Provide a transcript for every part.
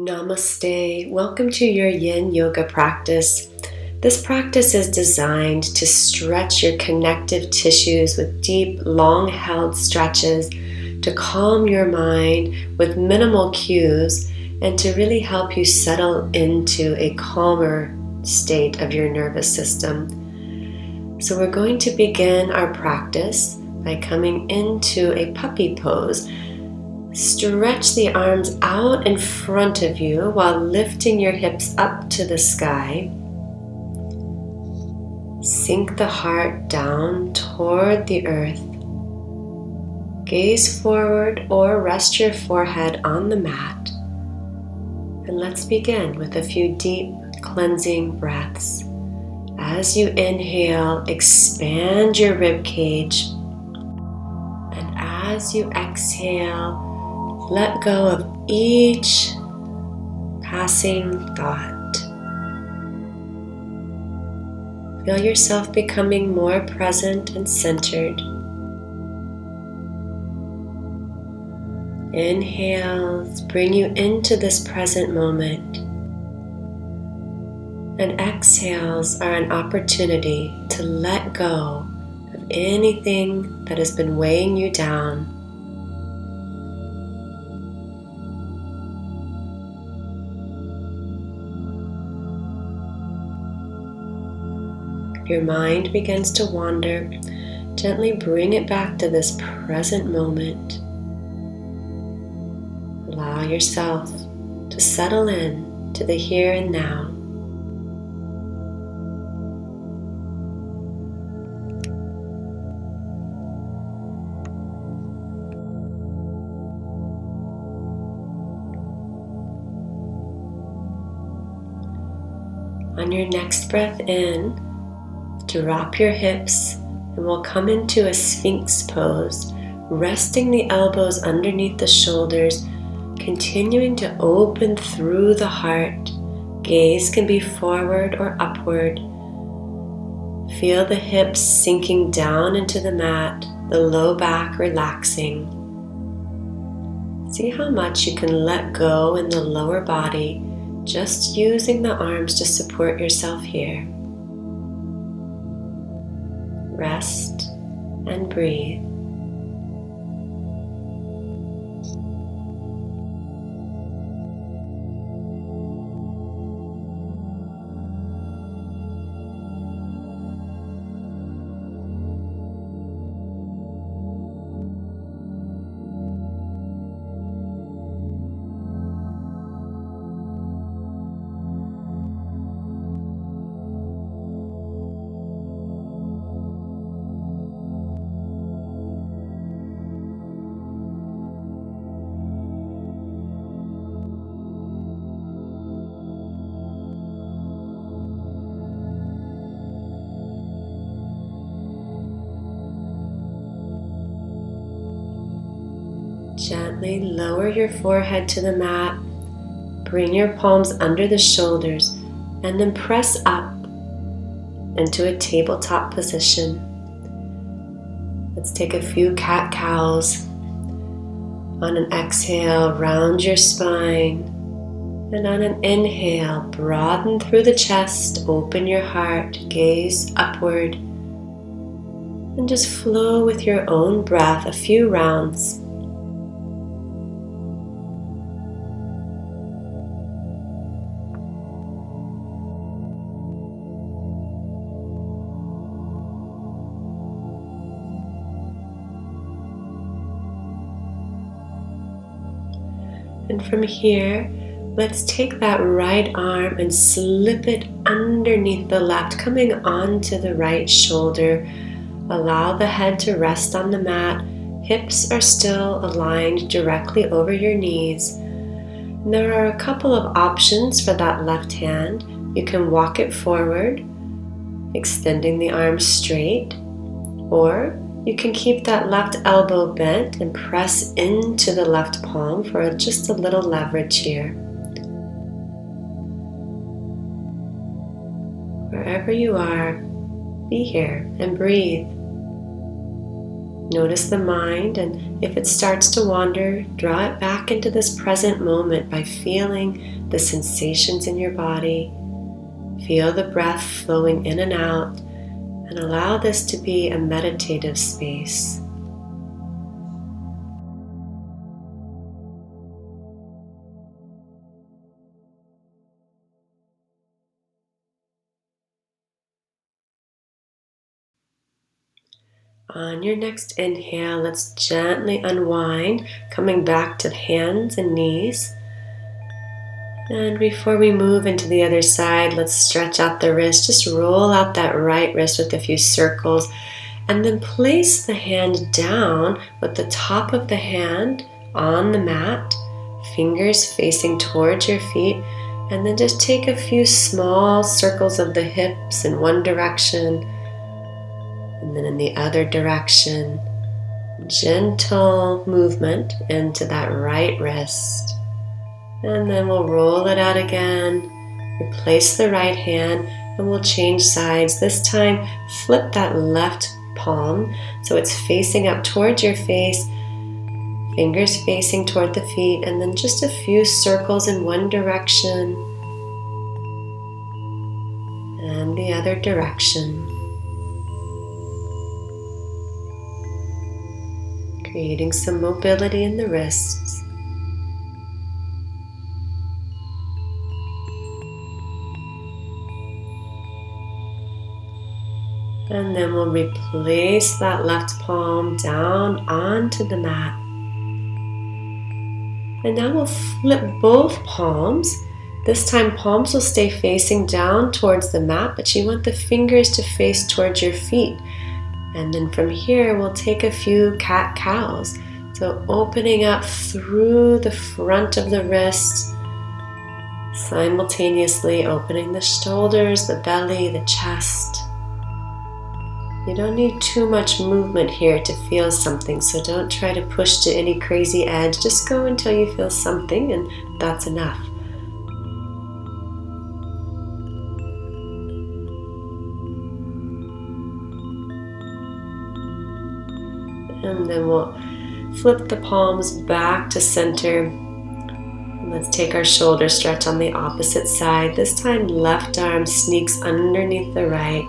Namaste. Welcome to your Yin Yoga practice. This practice is designed to stretch your connective tissues with deep, long-held stretches, to calm your mind with minimal cues, and to really help you settle into a calmer state of your nervous system. So we're going to begin our practice by coming into a puppy pose. Stretch the arms out in front of you while lifting your hips up to the sky. Sink the heart down toward the earth. Gaze forward or rest your forehead on the mat. And let's begin with a few deep cleansing breaths. As you inhale, expand your rib cage. And as you exhale, let go of each passing thought. Feel yourself becoming more present and centered. Inhales bring you into this present moment, and exhales are an opportunity to let go of anything that has been weighing you down. If your mind begins to wander, gently bring it back to this present moment. Allow yourself to settle in to the here and now. On your next breath in, drop your hips and we'll come into a Sphinx pose, resting the elbows underneath the shoulders, continuing to open through the heart. Gaze can be forward or upward. Feel the hips sinking down into the mat, the low back relaxing. See how much you can let go in the lower body, just using the arms to support yourself here. Rest and breathe. Gently lower your forehead to the mat, bring your palms under the shoulders, and then press up into a tabletop position. Let's take a few cat-cows. On an exhale, round your spine, and on an inhale, broaden through the chest, open your heart, gaze upward, and just flow with your own breath a few rounds. And from here, let's take that right arm and slip it underneath the left, coming onto the right shoulder. Allow the head to rest on the mat. Hips are still aligned directly over your knees. And there are a couple of options for that left hand. You can walk it forward, extending the arm straight, or you can keep that left elbow bent and press into the left palm for just a little leverage here. Wherever you are, be here and breathe. Notice the mind, and if it starts to wander, draw it back into this present moment by feeling the sensations in your body. Feel the breath flowing in and out, and allow this to be a meditative space. On your next inhale, let's gently unwind, coming back to hands and knees. And before we move into the other side, let's stretch out the wrist. Just roll out that right wrist with a few circles, and then place the hand down with the top of the hand on the mat, fingers facing towards your feet, and then just take a few small circles of the hips in one direction, and then in the other direction. Gentle movement into that right wrist. And then we'll roll it out again. Replace the right hand, and we'll change sides. This time, flip that left palm so it's facing up towards your face, fingers facing toward the feet, and then just a few circles in one direction and the other direction. Creating some mobility in the wrists. And then we'll replace that left palm down onto the mat. And now we'll flip both palms. This time palms will stay facing down towards the mat, but you want the fingers to face towards your feet. And then from here, we'll take a few cat-cows. So opening up through the front of the wrist, simultaneously opening the shoulders, the belly, the chest. You don't need too much movement here to feel something, so don't try to push to any crazy edge. Just go until you feel something, and that's enough. And then we'll flip the palms back to center. And let's take our shoulder stretch on the opposite side. This time, left arm sneaks underneath the right.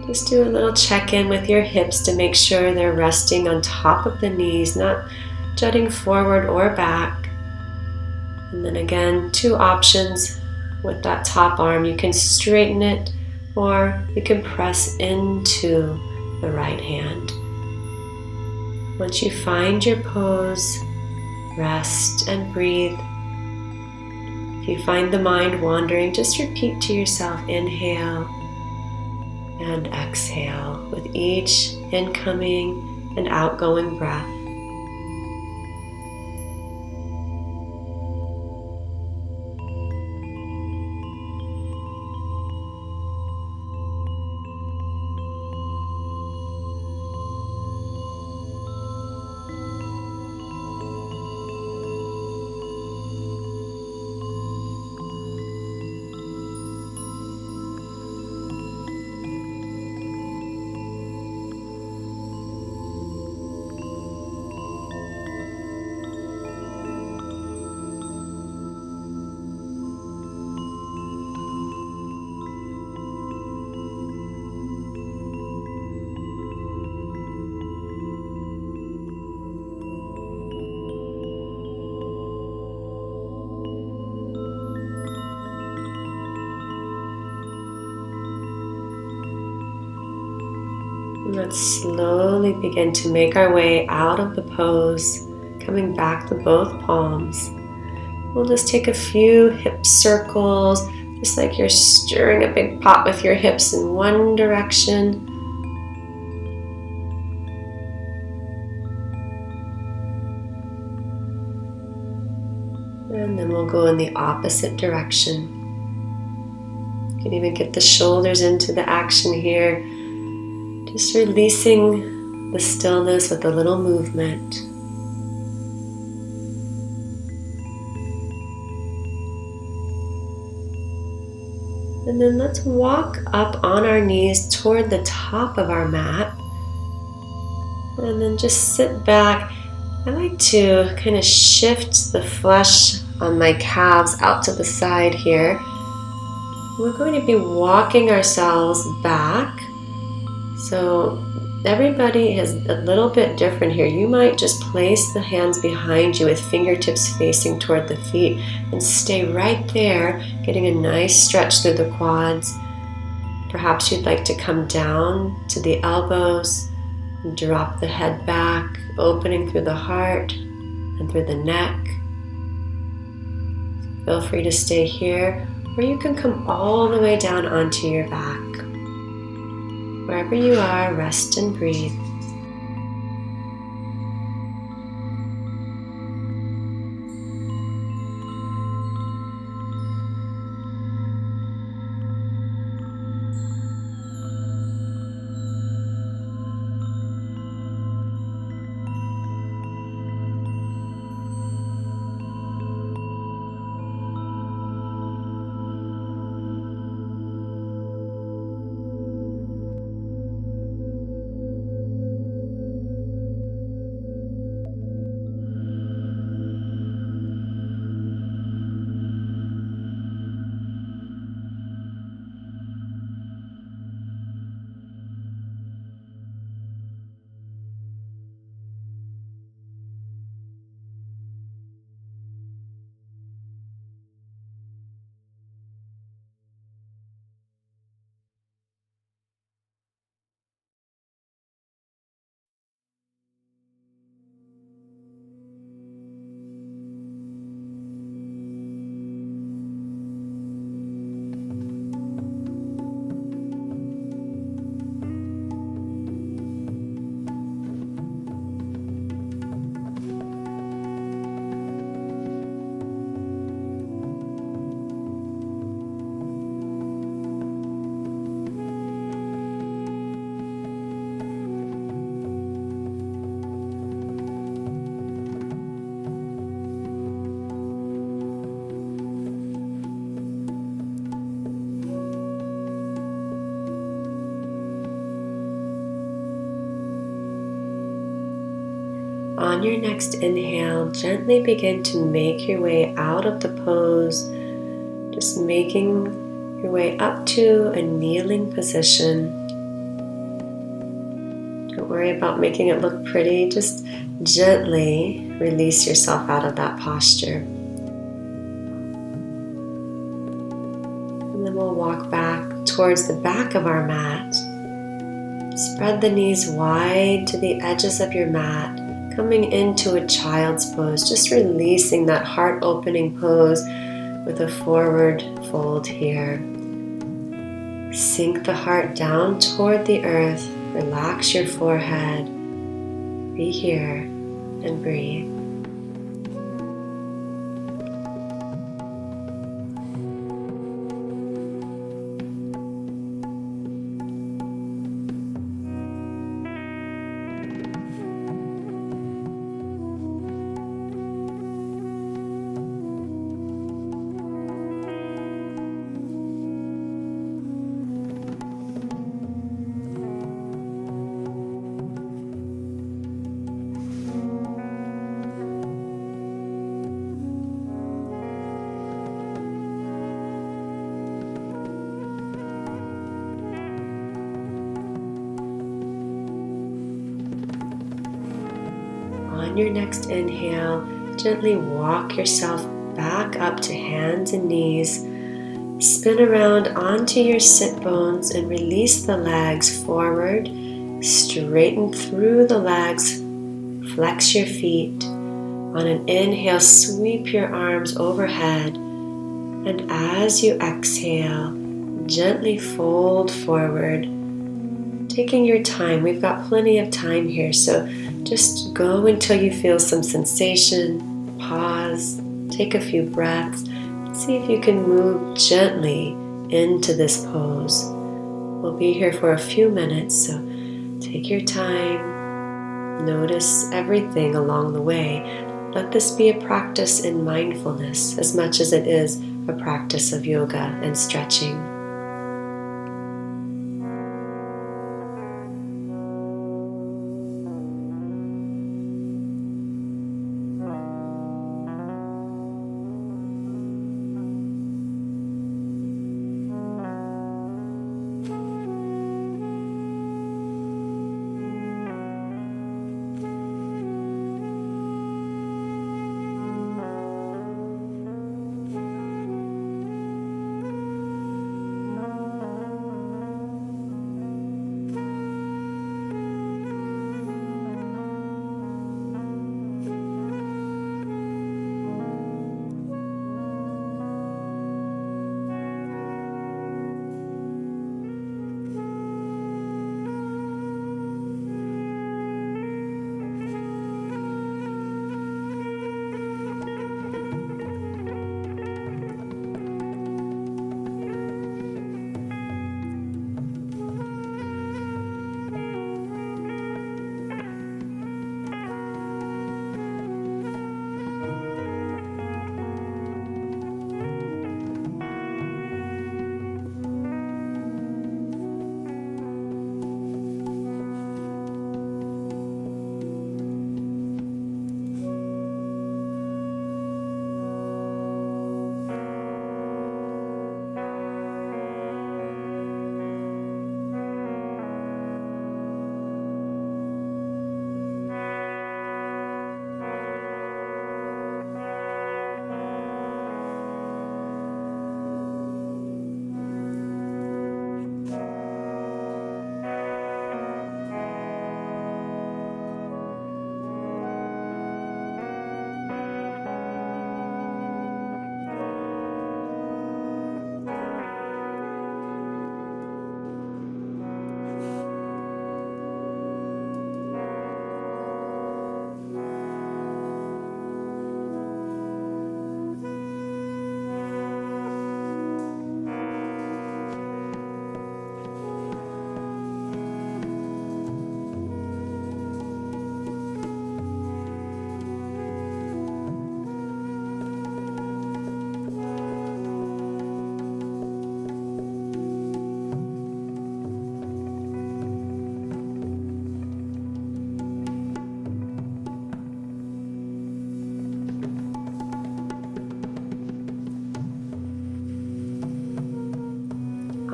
Just do a little check-in with your hips to make sure they're resting on top of the knees, not jutting forward or back. And then again, two options with that top arm. You can straighten it, or you can press into the right hand. Once you find your pose, rest and breathe. If you find the mind wandering, just repeat to yourself, inhale and exhale with each incoming and outgoing breath. Let's slowly begin to make our way out of the pose, coming back to both palms. We'll just take a few hip circles, just like you're stirring a big pot with your hips in one direction. And then we'll go in the opposite direction. You can even get the shoulders into the action here. Just releasing the stillness with a little movement. And then let's walk up on our knees toward the top of our mat. And then just sit back. I like to kind of shift the flesh on my calves out to the side here. We're going to be walking ourselves back. So everybody is a little bit different here. You might just place the hands behind you with fingertips facing toward the feet and stay right there, getting a nice stretch through the quads. Perhaps you'd like to come down to the elbows, and drop the head back, opening through the heart and through the neck. Feel free to stay here, or you can come all the way down onto your back. Wherever you are, rest and breathe. On your next inhale, gently begin to make your way out of the pose, just making your way up to a kneeling position. Don't worry about making it look pretty, just gently release yourself out of that posture. And then we'll walk back towards the back of our mat. Spread the knees wide to the edges of your mat, coming into a child's pose, just releasing that heart-opening pose with a forward fold here. Sink the heart down toward the earth, relax your forehead, be here and breathe. On your next inhale, gently walk yourself back up to hands and knees. Spin around onto your sit bones and release the legs forward. Straighten through the legs. Flex your feet. On an inhale, sweep your arms overhead. And as you exhale, gently fold forward. Taking your time, we've got plenty of time here, so just go until you feel some sensation, pause, take a few breaths, see if you can move gently into this pose. We'll be here for a few minutes, so take your time, notice everything along the way. Let this be a practice in mindfulness as much as it is a practice of yoga and stretching.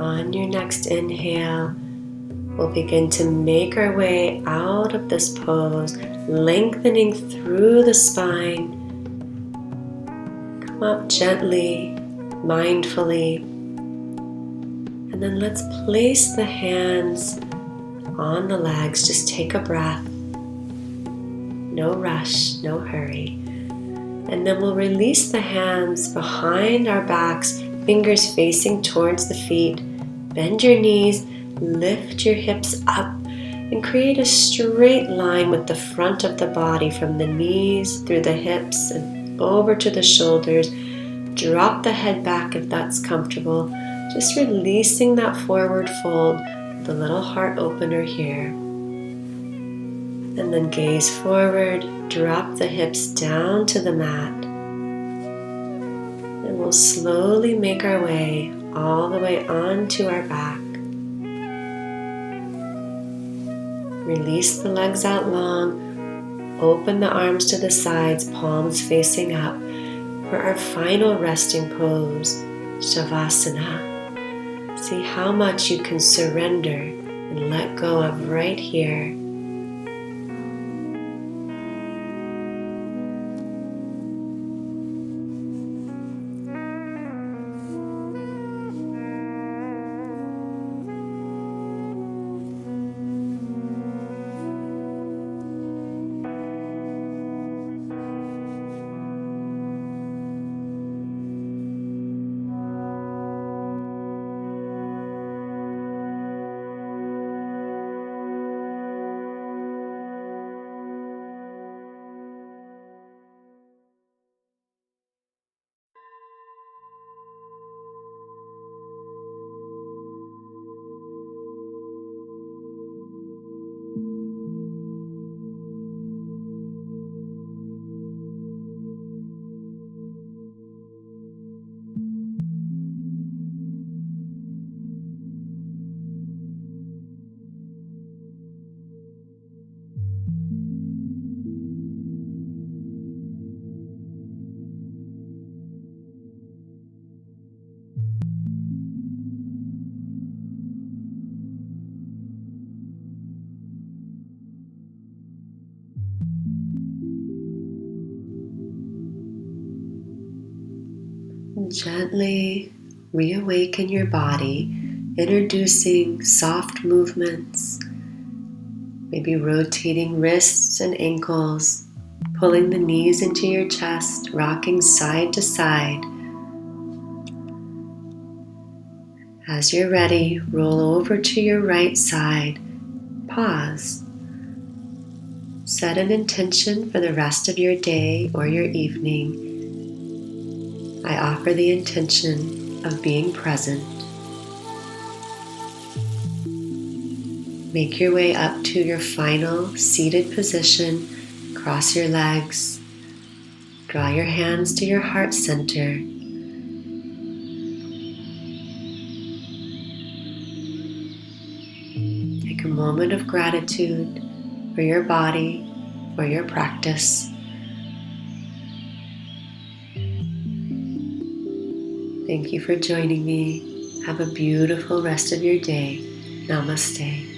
On your next inhale, we'll begin to make our way out of this pose, lengthening through the spine. Come up gently, mindfully, and then let's place the hands on the legs. Just take a breath. No rush, no hurry. And then we'll release the hands behind our backs, fingers facing towards the feet. Bend your knees, lift your hips up, and create a straight line with the front of the body from the knees through the hips and over to the shoulders. Drop the head back if that's comfortable. Just releasing that forward fold with a little heart opener here. And then gaze forward, drop the hips down to the mat. And we'll slowly make our way all the way onto our back. Release the legs out long. Open the arms to the sides, palms facing up, for our final resting pose, Shavasana. See how much you can surrender and let go of right here. Gently reawaken your body, introducing soft movements, maybe rotating wrists and ankles, pulling the knees into your chest, rocking side to side. As you're ready, roll over to your right side. Pause. Set an intention for the rest of your day or your evening. I offer the intention of being present. Make your way up to your final seated position. Cross your legs. Draw your hands to your heart center. Take a moment of gratitude for your body, for your practice. Thank you for joining me. Have a beautiful rest of your day. Namaste.